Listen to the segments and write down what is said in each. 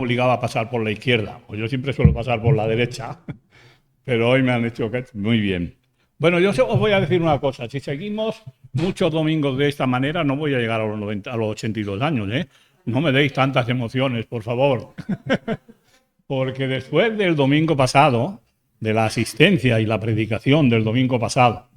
obligado a pasar por la izquierda, pues yo siempre suelo pasar por la derecha, pero hoy me han hecho que muy bien. Bueno, yo os voy a decir una cosa, si seguimos muchos domingos de esta manera, no voy a llegar a los 90, a los 82 años, ¿eh? No me deis tantas emociones, por favor, porque después del domingo pasado, de la asistencia y la predicación del domingo pasado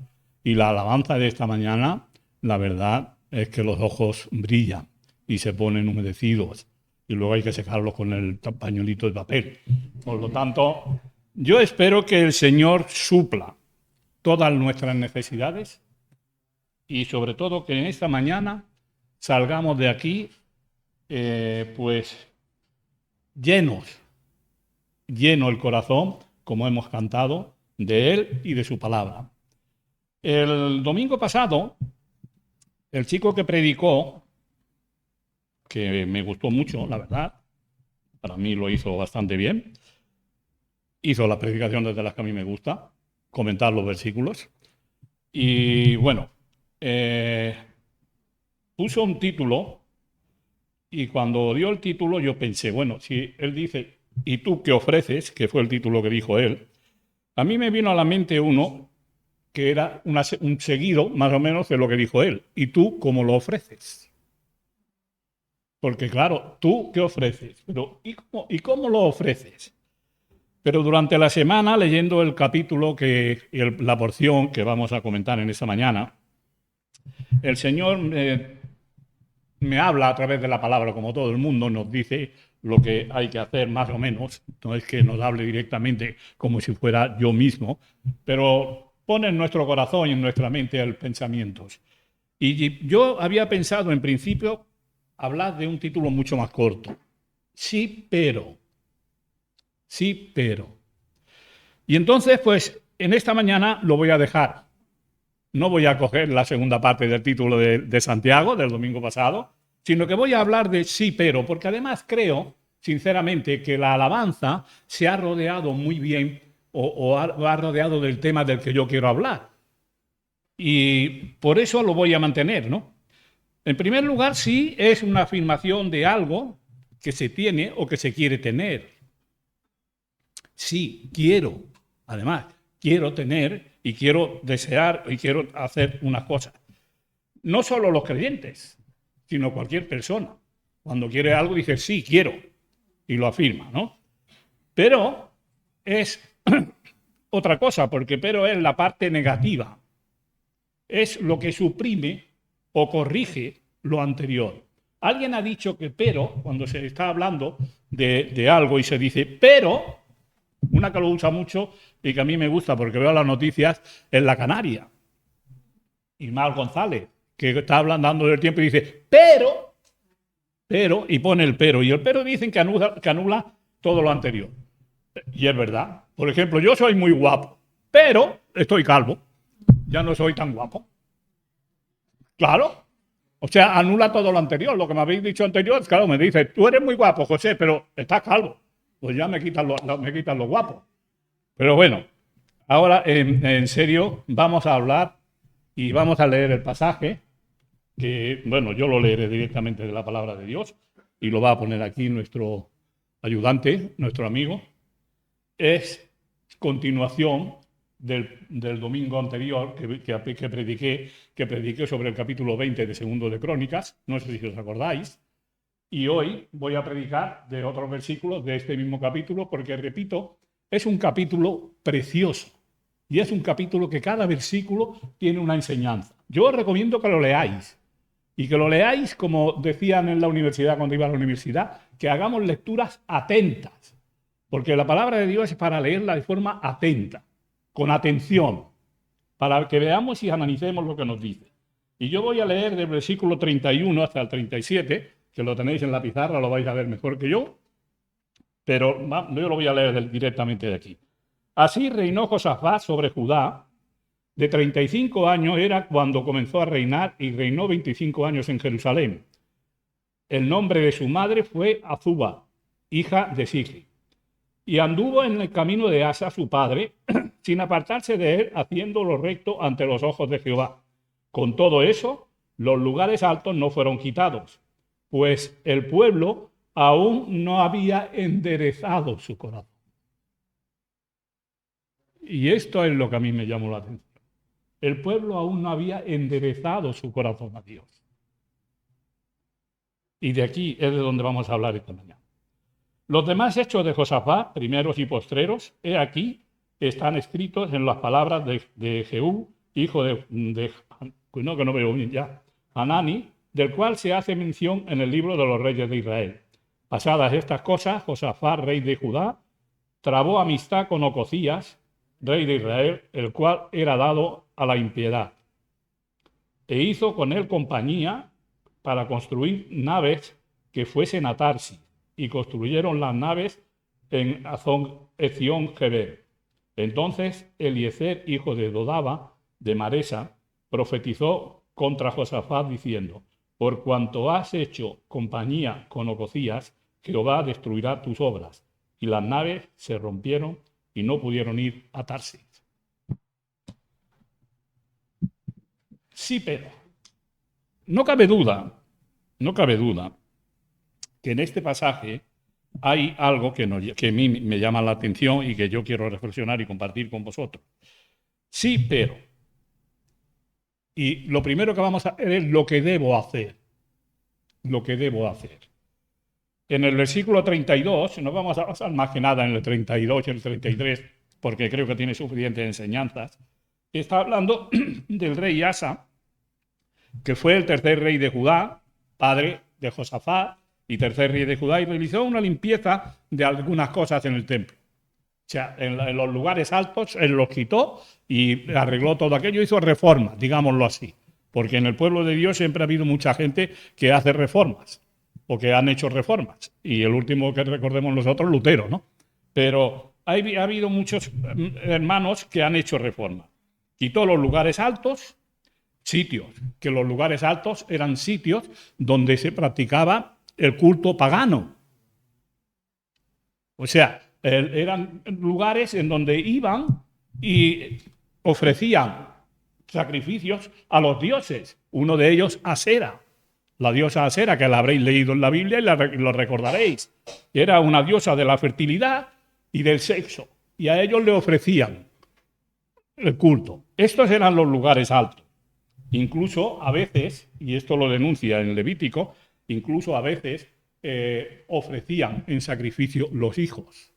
y la alabanza de esta mañana, la verdad es que los ojos brillan y se ponen humedecidos y luego hay que secarlos con el pañuelito de papel. Por lo tanto, yo espero que el Señor supla todas nuestras necesidades y sobre todo que en esta mañana salgamos de aquí pues lleno el corazón, como hemos cantado, de Él y de su palabra. El domingo pasado, el chico que predicó, que me gustó mucho, la verdad, para mí lo hizo bastante bien, hizo la predicación desde las que a mí me gusta, comentar los versículos, y bueno, puso un título, y cuando dio el título yo pensé, bueno, si él dice, ¿y tú qué ofreces?, que fue el título que dijo él, a mí me vino a la mente uno que era un seguido, más o menos, de lo que dijo él. ¿Y tú cómo lo ofreces? Porque claro, ¿tú qué ofreces? Pero ¿y cómo lo ofreces? Pero durante la semana, leyendo el capítulo, la porción que vamos a comentar en esta mañana, el Señor me habla a través de la palabra, como todo el mundo, nos dice lo que hay que hacer más o menos. No es que nos hable directamente como si fuera yo mismo, pero pone en nuestro corazón y en nuestra mente el pensamientos. Y yo había pensado en principio hablar de un título mucho más corto. Sí, pero. Sí, pero. Y entonces, pues, en esta mañana lo voy a dejar. No voy a coger la segunda parte del título de Santiago, del domingo pasado, sino que voy a hablar de sí, pero, porque además creo, sinceramente, que la alabanza se ha rodeado muy bien o ha rodeado del tema del que yo quiero hablar. Y por eso lo voy a mantener, ¿no? En primer lugar, sí es una afirmación de algo que se tiene o que se quiere tener. Sí, quiero, además, quiero tener y quiero desear y quiero hacer unas cosas. No solo los creyentes, sino cualquier persona. Cuando quiere algo dice sí, quiero, y lo afirma, ¿no? Pero es otra cosa, porque pero es la parte negativa. Es lo que suprime o corrige lo anterior. Alguien ha dicho que pero, cuando se está hablando de algo y se dice pero, una que lo usa mucho y que a mí me gusta porque veo las noticias, es la Canaria. Ismael González, que está hablando del tiempo y dice pero, y pone el pero. Y el pero dicen que anula todo lo anterior. Y es verdad. Por ejemplo, yo soy muy guapo, pero estoy calvo. Ya no soy tan guapo. Claro. O sea, anula todo lo anterior. Lo que me habéis dicho anterior, claro, me dice, tú eres muy guapo, José, pero estás calvo. Pues ya me quitan lo guapo. Pero bueno, ahora en serio vamos a hablar y vamos a leer el pasaje, que bueno, yo lo leeré directamente de la palabra de Dios y lo va a poner aquí nuestro ayudante, nuestro amigo. Es continuación del domingo anterior que prediqué sobre el capítulo 20 de Segundo de Crónicas, no sé si os acordáis, y hoy voy a predicar de otros versículos de este mismo capítulo, porque repito, es un capítulo precioso y es un capítulo que cada versículo tiene una enseñanza. Yo os recomiendo que lo leáis y que lo leáis, como decían en la universidad cuando iba a la universidad, que hagamos lecturas atentas, porque la palabra de Dios es para leerla de forma atenta, con atención, para que veamos y analicemos lo que nos dice. Y yo voy a leer del versículo 31 hasta el 37, que lo tenéis en la pizarra, lo vais a ver mejor que yo, pero yo lo voy a leer directamente de aquí. Así reinó Josafat sobre Judá. De 35 años era cuando comenzó a reinar y reinó 25 años en Jerusalén. El nombre de su madre fue Azuba, hija de Sigri. Y anduvo en el camino de Asa, su padre, sin apartarse de él, haciendo lo recto ante los ojos de Jehová. Con todo eso, los lugares altos no fueron quitados, pues el pueblo aún no había enderezado su corazón. Y esto es lo que a mí me llamó la atención. El pueblo aún no había enderezado su corazón a Dios. Y de aquí es de donde vamos a hablar esta mañana. Los demás hechos de Josafat, primeros y postreros, he aquí, están escritos en las palabras de Jehú, hijo que no veo bien ya, Hanani, del cual se hace mención en el libro de los reyes de Israel. Pasadas estas cosas, Josafat, rey de Judá, trabó amistad con Ocosías, rey de Israel, el cual era dado a la impiedad, e hizo con él compañía para construir naves que fuesen a Tarsis, y construyeron las naves en Ezión-Geber. Entonces Eliezer, hijo de Dodaba, de Maresa, profetizó contra Josafat diciendo: por cuanto has hecho compañía con Ocosías, Jehová destruirá tus obras. Y las naves se rompieron y no pudieron ir a Tarsis. Sí, pero no cabe duda que en este pasaje hay algo que a mí me llama la atención y que yo quiero reflexionar y compartir con vosotros. Sí, pero. Y lo primero que vamos a hacer es lo que debo hacer. Lo que debo hacer. En el versículo 32, no vamos a pasar más que nada en el 32 y el 33, porque creo que tiene suficientes enseñanzas. Está hablando del rey Asa, que fue el tercer rey de Judá, padre de Josafat, y tercer rey de Judá, y realizó una limpieza de algunas cosas en el templo. O sea, en los lugares altos él los quitó y arregló todo aquello, hizo reformas, digámoslo así. Porque en el pueblo de Dios siempre ha habido mucha gente que hace reformas, o que han hecho reformas. Y el último que recordemos nosotros, Lutero, ¿no? Pero ha habido muchos hermanos que han hecho reformas. Quitó los lugares altos, sitios, que los lugares altos eran sitios donde se practicaba el culto pagano. O sea, eran lugares en donde iban y ofrecían sacrificios a los dioses. Uno de ellos, Asera, la diosa Asera, que la habréis leído en la Biblia y lo recordaréis. Era una diosa de la fertilidad y del sexo, y a ellos le ofrecían el culto. Estos eran los lugares altos. Incluso a veces, y esto lo denuncia en Levítico, incluso a veces ofrecían en sacrificio los hijos.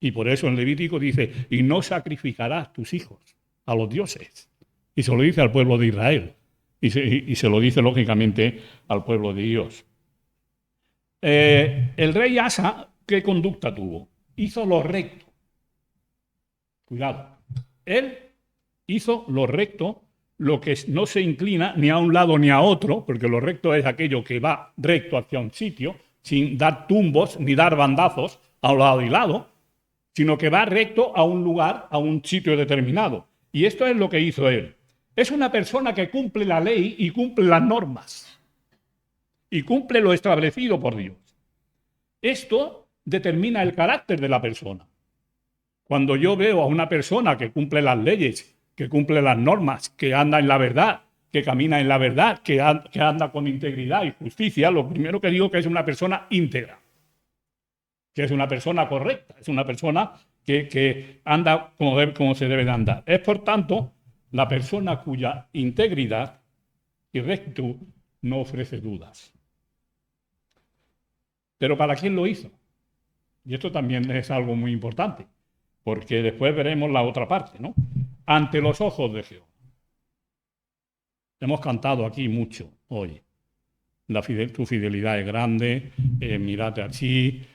Y por eso en Levítico dice: y no sacrificarás tus hijos a los dioses. Y se lo dice al pueblo de Israel. Y se lo dice lógicamente al pueblo de Dios. El rey Asa, ¿qué conducta tuvo? Hizo lo recto. Cuidado. Él hizo lo recto, lo que no se inclina ni a un lado ni a otro, porque lo recto es aquello que va recto hacia un sitio, sin dar tumbos ni dar bandazos a un lado y lado, sino que va recto a un lugar, a un sitio determinado. Y esto es lo que hizo él. Es una persona que cumple la ley y cumple las normas. Y cumple lo establecido por Dios. Esto determina el carácter de la persona. Cuando yo veo a una persona que cumple las leyes, que cumple las normas, que anda en la verdad, que camina en la verdad, que anda con integridad y justicia, lo primero que digo que es una persona íntegra, que es una persona correcta, es una persona que anda como se debe de andar. Es, por tanto, la persona cuya integridad y rectitud no ofrece dudas. Pero ¿para quién lo hizo? Y esto también es algo muy importante, porque después veremos la otra parte, ¿no? Ante los ojos de Jehová. Hemos cantado aquí mucho hoy. Tu fidelidad es grande, mírate así,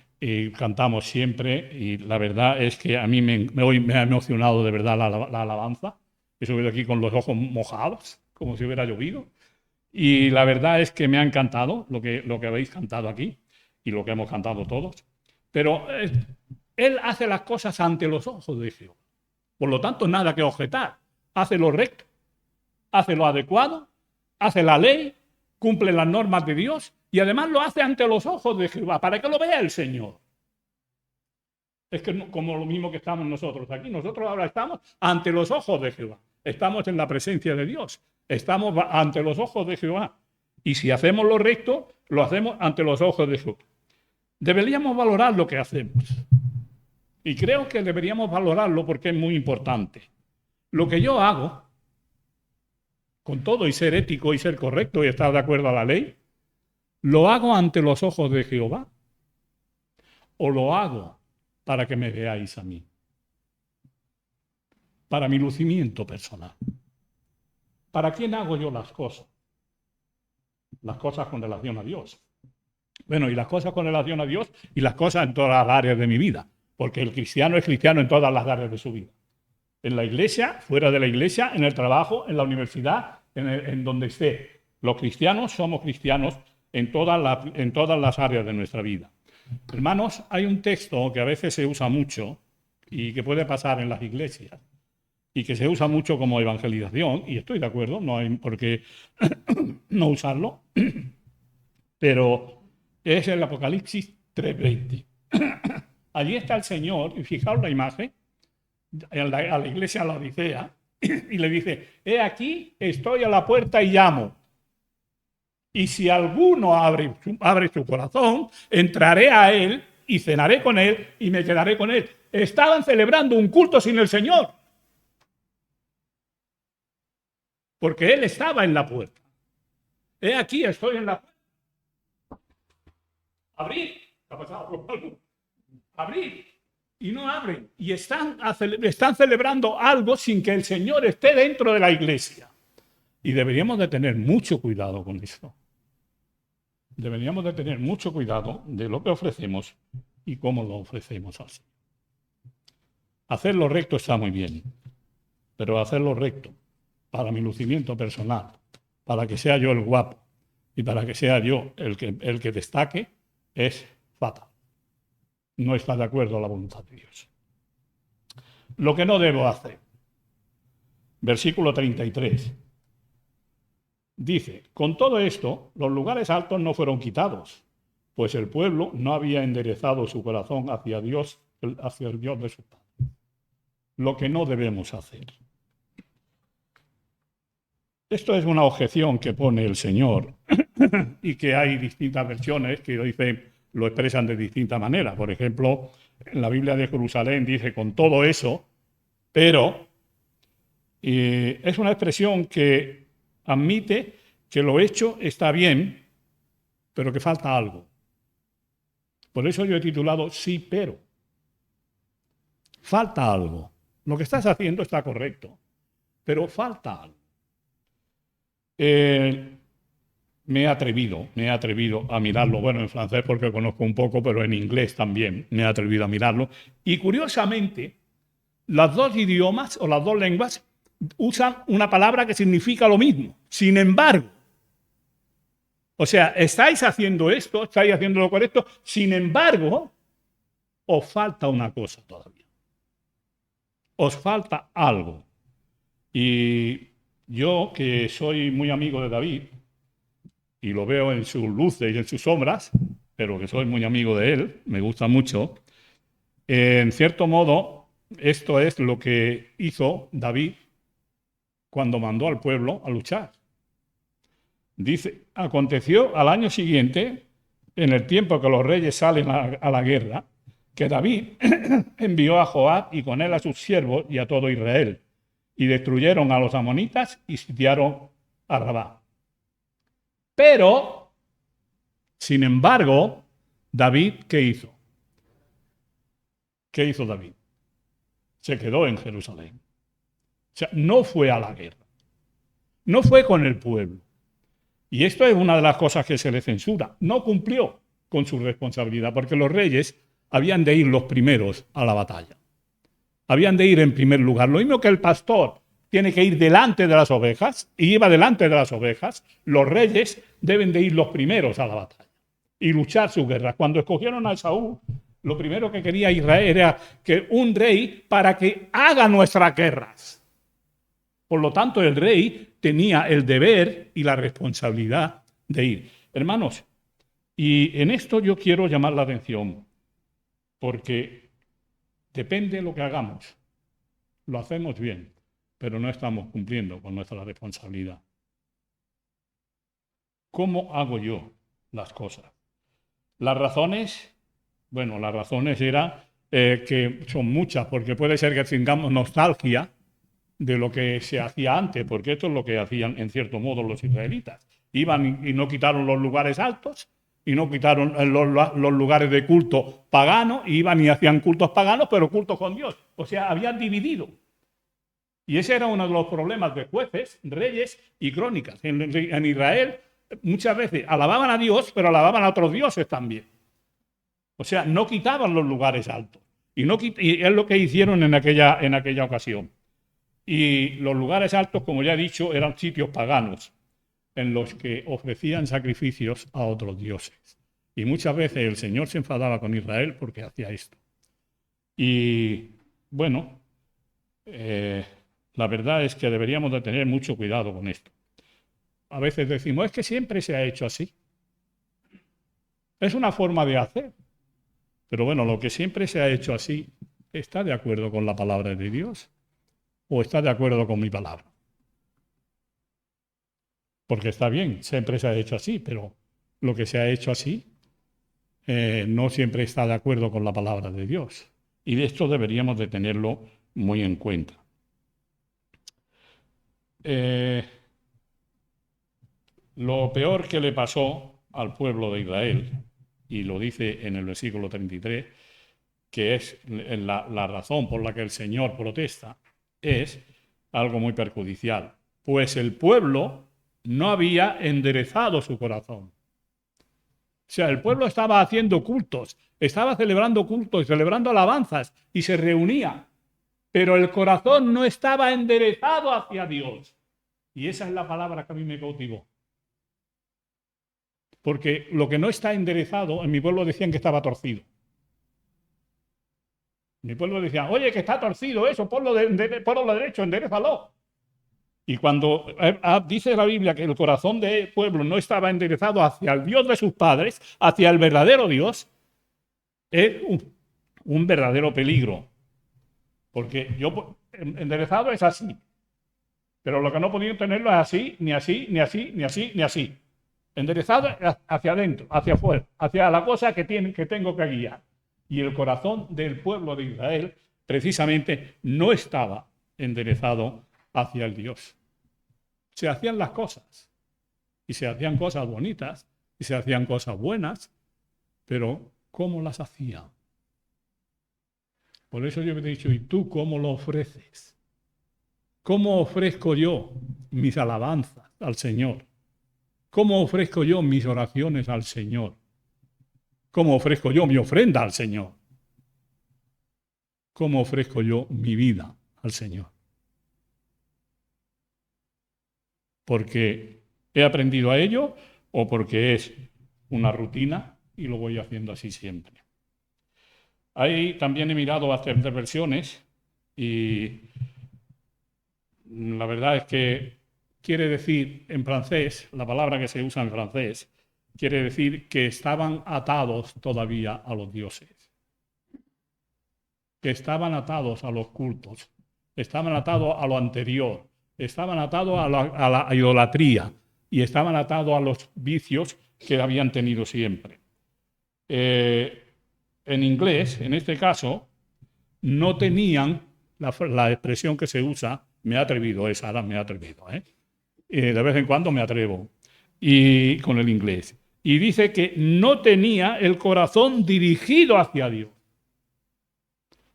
cantamos siempre, y la verdad es que a mí hoy me ha emocionado de verdad la alabanza. He subido aquí con los ojos mojados, como si hubiera llovido. Y la verdad es que me ha encantado lo que habéis cantado aquí y lo que hemos cantado todos. Pero él hace las cosas ante los ojos de Jehová. Por lo tanto, nada que objetar. Hace lo recto, hace lo adecuado, hace la ley, cumple las normas de Dios y además lo hace ante los ojos de Jehová, para que lo vea el Señor. Es que como lo mismo que estamos nosotros aquí. Nosotros ahora estamos ante los ojos de Jehová. Estamos en la presencia de Dios. Estamos ante los ojos de Jehová. Y si hacemos lo recto, lo hacemos ante los ojos de Jehová. deberíamos valorar lo que hacemos. Y creo que deberíamos valorarlo porque es muy importante. Lo que yo hago, con todo y ser ético y ser correcto y estar de acuerdo a la ley, ¿lo hago ante los ojos de Jehová? ¿O lo hago para que me veáis a mí? Para mi lucimiento personal. ¿Para quién hago yo las cosas? Las cosas con relación a Dios. Bueno, y las cosas con relación a Dios y las cosas en todas las áreas de mi vida. Porque el cristiano es cristiano en todas las áreas de su vida. En la iglesia, fuera de la iglesia, en el trabajo, en la universidad, en donde esté. Los cristianos somos cristianos en todas las áreas de nuestra vida. Hermanos, hay un texto que a veces se usa mucho y que puede pasar en las iglesias y que se usa mucho como evangelización, y estoy de acuerdo, no hay por qué no usarlo, pero es el Apocalipsis 3:20. Allí está el Señor, y fijaos la imagen, a la iglesia de la Odisea, y le dice: he aquí, estoy a la puerta y llamo. Y si alguno abre su corazón, entraré a él y cenaré con él y me quedaré con él. Estaban celebrando un culto sin el Señor, porque él estaba en la puerta. He aquí, estoy en la puerta. Abrid. ¿Qué ha pasado? Abrid. Y no abren. Y están celebrando algo sin que el Señor esté dentro de la iglesia. Y deberíamos de tener mucho cuidado con esto. Deberíamos de tener mucho cuidado de lo que ofrecemos y cómo lo ofrecemos así. Hacer lo recto está muy bien, pero hacerlo recto para mi lucimiento personal, para que sea yo el guapo y para que sea yo el que destaque, es fatal. No está de acuerdo a la voluntad de Dios. Lo que no debo hacer. Versículo 33. Dice: con todo esto, los lugares altos no fueron quitados, pues el pueblo no había enderezado su corazón hacia Dios, hacia el Dios de su padre. Lo que no debemos hacer. Esto es una objeción que pone el Señor y que hay distintas versiones que lo expresan de distinta manera. Por ejemplo, en la Biblia de Jerusalén dice: con todo eso, pero es una expresión que admite que lo hecho está bien, pero que falta algo. Por eso yo he titulado Sí, pero. Falta algo. Lo que estás haciendo está correcto, pero falta algo. Me he atrevido a mirarlo, bueno, en francés porque conozco un poco, pero en inglés también me he atrevido a mirarlo. Y curiosamente, los dos idiomas o las dos lenguas usan una palabra que significa lo mismo. Sin embargo, o sea, estáis haciendo esto, estáis haciendo lo correcto, sin embargo, os falta una cosa todavía. Os falta algo. Y yo, que soy muy amigo de David, y lo veo en sus luces y en sus sombras, pero que soy muy amigo de él, me gusta mucho, en cierto modo, esto es lo que hizo David cuando mandó al pueblo a luchar. Dice: aconteció al año siguiente, en el tiempo que los reyes salen a la guerra, que David envió a Joab y con él a sus siervos y a todo Israel, y destruyeron a los amonitas y sitiaron a Rabá. Pero, sin embargo, David, ¿qué hizo? ¿Qué hizo David? Se quedó en Jerusalén. O sea, no fue a la guerra. No fue con el pueblo. Y esto es una de las cosas que se le censura. No cumplió con su responsabilidad, porque los reyes habían de ir los primeros a la batalla. Habían de ir en primer lugar. Lo mismo que el pastor tiene que ir delante de las ovejas, y iba delante de las ovejas, los reyes deben de ir los primeros a la batalla y luchar su guerra. Cuando escogieron a Saúl, lo primero que quería Israel era que un rey para que haga nuestras guerras. Por lo tanto, el rey tenía el deber y la responsabilidad de ir. Hermanos, y en esto yo quiero llamar la atención, porque depende de lo que hagamos. Lo hacemos bien, pero no estamos cumpliendo con nuestra responsabilidad. ¿Cómo hago yo las cosas? Las razones Bueno, las razones eran que son muchas, porque puede ser que tengamos nostalgia de lo que se hacía antes, porque esto es lo que hacían en cierto modo los israelitas. Iban y no quitaron los lugares altos y no quitaron los lugares de culto pagano, iban y hacían cultos paganos, pero cultos con Dios. O sea, habían dividido. Y ese era uno de los problemas de Jueces, Reyes y Crónicas. En Israel muchas veces alababan a Dios, pero alababan a otros dioses también. O sea, no quitaban los lugares altos. Y es lo que hicieron en aquella ocasión. Y los lugares altos, como ya he dicho, eran sitios paganos en los que ofrecían sacrificios a otros dioses. Y muchas veces el Señor se enfadaba con Israel porque hacía esto. Y bueno, la verdad es que deberíamos de tener mucho cuidado con esto. A veces decimos, es que siempre se ha hecho así. Es una forma de hacer. Pero bueno, lo que siempre se ha hecho así, ¿está de acuerdo con la palabra de Dios? ¿O está de acuerdo con mi palabra? Porque está bien, siempre se ha hecho así, pero lo que se ha hecho así no siempre está de acuerdo con la palabra de Dios. Y de esto deberíamos de tenerlo muy en cuenta. Lo peor que le pasó al pueblo de Israel, y lo dice en el versículo 33, que es la razón por la que el Señor protesta, es algo muy perjudicial, pues el pueblo no había enderezado su corazón. O sea, el pueblo estaba haciendo cultos, estaba celebrando cultos, celebrando alabanzas y se reunía, pero el corazón no estaba enderezado hacia Dios. Y esa es la palabra que a mí me cautivó. Porque lo que no está enderezado, en mi pueblo decían que estaba torcido. Mi pueblo decía, oye, que está torcido eso, ponlo derecho, enderezalo. Y cuando dice la Biblia que el corazón del pueblo no estaba enderezado hacia el Dios de sus padres, hacia el verdadero Dios, es un verdadero peligro. Porque enderezado es así, pero lo que no podía tenerlo es así, ni así, ni así, ni así, ni así. Enderezado hacia adentro, hacia afuera, hacia la cosa que tengo que guiar. Y el corazón del pueblo de Israel precisamente no estaba enderezado hacia el Dios. Se hacían las cosas, y se hacían cosas bonitas, y se hacían cosas buenas, pero ¿cómo las hacían? Por eso yo me he dicho, ¿y tú cómo lo ofreces? ¿Cómo ofrezco yo mis alabanzas al Señor? ¿Cómo ofrezco yo mis oraciones al Señor? ¿Cómo ofrezco yo mi ofrenda al Señor? ¿Cómo ofrezco yo mi vida al Señor? ¿Porque he aprendido a ello o porque es una rutina y lo voy haciendo así siempre? Ahí también he mirado bastantes versiones y la verdad es que quiere decir en francés, la palabra que se usa en francés, quiere decir que estaban atados todavía a los dioses, que estaban atados a los cultos, estaban atados a lo anterior, estaban atados a la idolatría y estaban atados a los vicios que habían tenido siempre. En inglés, en este caso, no tenían la expresión que se usa, me he atrevido, ahora me he atrevido, de vez en cuando me atrevo, y con el inglés. Y dice que no tenía el corazón dirigido hacia Dios.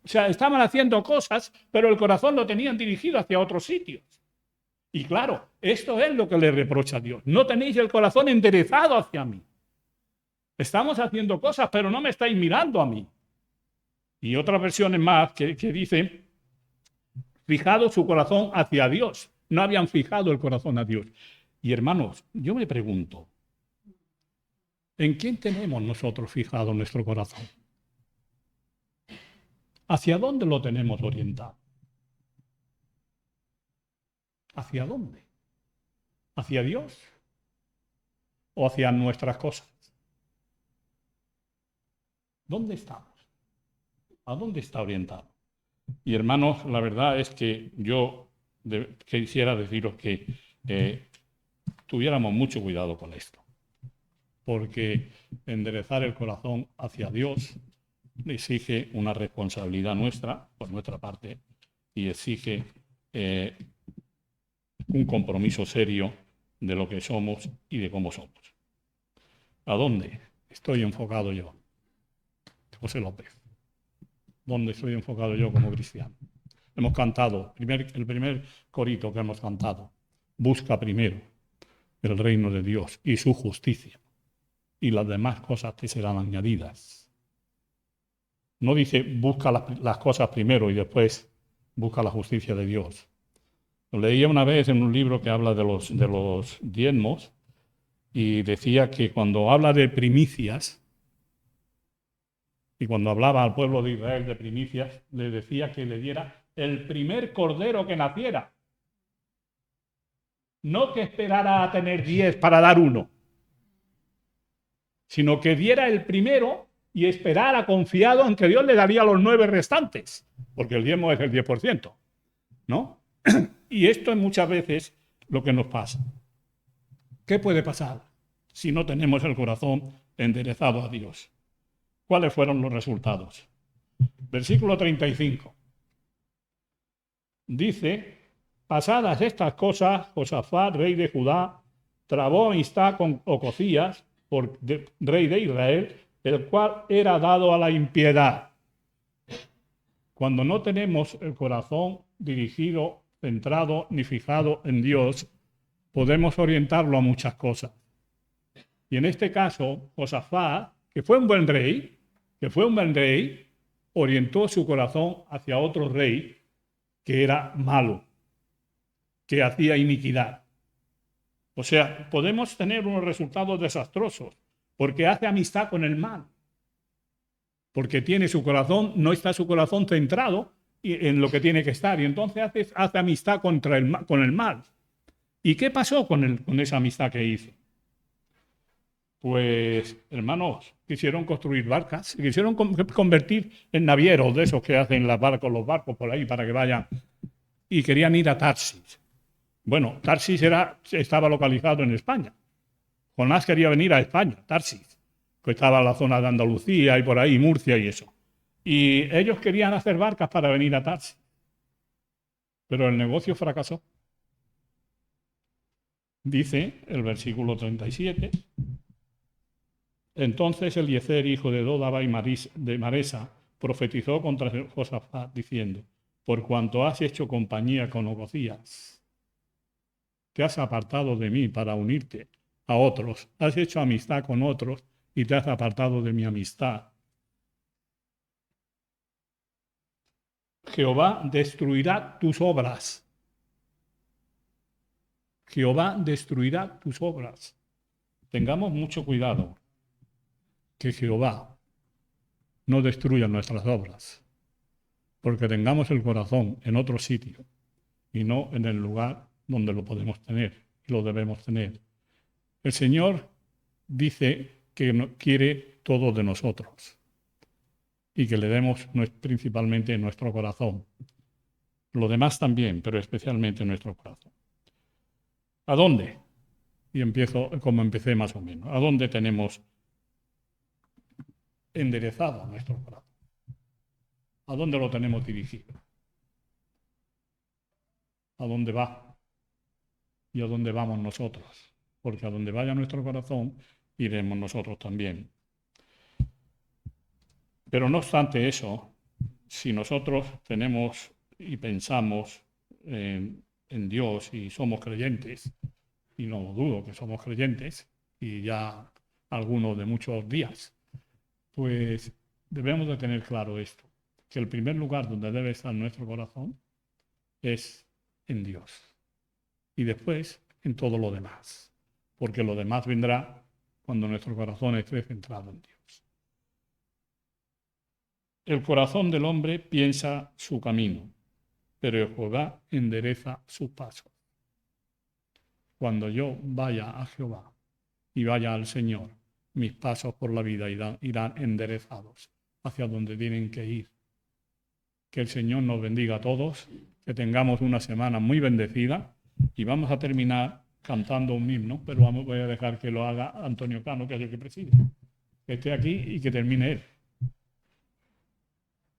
O sea, estaban haciendo cosas, pero el corazón lo tenían dirigido hacia otros sitios. Y claro, esto es lo que le reprocha a Dios. No tenéis el corazón enderezado hacia mí. Estamos haciendo cosas, pero no me estáis mirando a mí. Y otras versiones más que dicen, fijado su corazón hacia Dios. No habían fijado el corazón a Dios. Y hermanos, yo me pregunto, ¿en quién tenemos nosotros fijado nuestro corazón? ¿Hacia dónde lo tenemos orientado? ¿Hacia dónde? ¿Hacia Dios o hacia nuestras cosas? ¿Dónde estamos? ¿A dónde está orientado? Y hermanos, la verdad es que yo quisiera deciros que tuviéramos mucho cuidado con esto, porque enderezar el corazón hacia Dios exige una responsabilidad nuestra, por nuestra parte, y exige un compromiso serio de lo que somos y de cómo somos. ¿A dónde estoy enfocado yo? José López. ¿Dónde estoy enfocado yo como cristiano? Hemos cantado, el primer corito que hemos cantado, busca primero el reino de Dios y su justicia, y las demás cosas te serán añadidas. No dice busca las cosas primero y después busca la justicia de Dios. Lo leía una vez en un libro que habla de los diezmos y decía que cuando habla de primicias, y cuando hablaba al pueblo de Israel de primicias, le decía que le diera el primer cordero que naciera. No que esperara a tener 10 para dar uno, sino que diera el primero y esperara confiado en que Dios le daría los 9 restantes, porque el diezmo es el 10%, ¿no? Y esto es muchas veces lo que nos pasa. ¿Qué puede pasar si no tenemos el corazón enderezado a Dios? ¿Cuáles fueron los resultados? Versículo 35. Dice, pasadas estas cosas, Josafat, rey de Judá, trabó amistad con Ocosías, rey de Israel, el cual era dado a la impiedad. Cuando no tenemos el corazón dirigido, centrado ni fijado en Dios, podemos orientarlo a muchas cosas. Y en este caso, Josafat, que fue un buen rey, orientó su corazón hacia otro rey que era malo, que hacía iniquidad. O sea, podemos tener unos resultados desastrosos porque hace amistad con el mal, porque tiene su corazón, no está su corazón centrado en lo que tiene que estar, y entonces hace amistad con el mal. ¿Y qué pasó con esa amistad que hizo? Pues, hermanos, quisieron construir barcas, quisieron convertir en navieros de esos que hacen los barcos por ahí para que vayan, y querían ir a Tarsis. Bueno, Tarsis estaba localizado en España. Jonás quería venir a España, Tarsis, que estaba en la zona de Andalucía y por ahí, Murcia y eso. Y ellos querían hacer barcas para venir a Tarsis. Pero el negocio fracasó. Dice el versículo 37, entonces Eliezer, hijo de Dodaba y de Maresa, profetizó contra Josafat, diciendo, por cuanto has hecho compañía con Ocosías, te has apartado de mí para unirte a otros, has hecho amistad con otros y te has apartado de mi amistad. Jehová destruirá tus obras. Jehová destruirá tus obras. Tengamos mucho cuidado que Jehová no destruya nuestras obras, porque tengamos el corazón en otro sitio y no en el lugar donde lo podemos tener y lo debemos tener. El Señor dice que quiere todo de nosotros y que le demos principalmente nuestro corazón. Lo demás también, pero especialmente nuestro corazón. ¿A dónde? Y empiezo como empecé más o menos. ¿A dónde tenemos enderezado nuestro corazón? ¿A dónde lo tenemos dirigido? ¿A dónde va? ¿Y a dónde vamos nosotros? Porque a donde vaya nuestro corazón, iremos nosotros también. Pero no obstante eso, si nosotros tenemos y pensamos en Dios y somos creyentes, y no dudo que somos creyentes, y ya algunos de muchos días, pues debemos de tener claro esto, que el primer lugar donde debe estar nuestro corazón es en Dios. Y después en todo lo demás, porque lo demás vendrá cuando nuestro corazón esté centrado en Dios. El corazón del hombre piensa su camino, pero Jehová endereza sus pasos. Cuando yo vaya a Jehová y vaya al Señor, mis pasos por la vida irán enderezados hacia donde tienen que ir. Que el Señor nos bendiga a todos, que tengamos una semana muy bendecida y vamos a terminar cantando un himno, pero voy a dejar que lo haga Antonio Cano, que es el que preside. Que esté aquí y que termine él.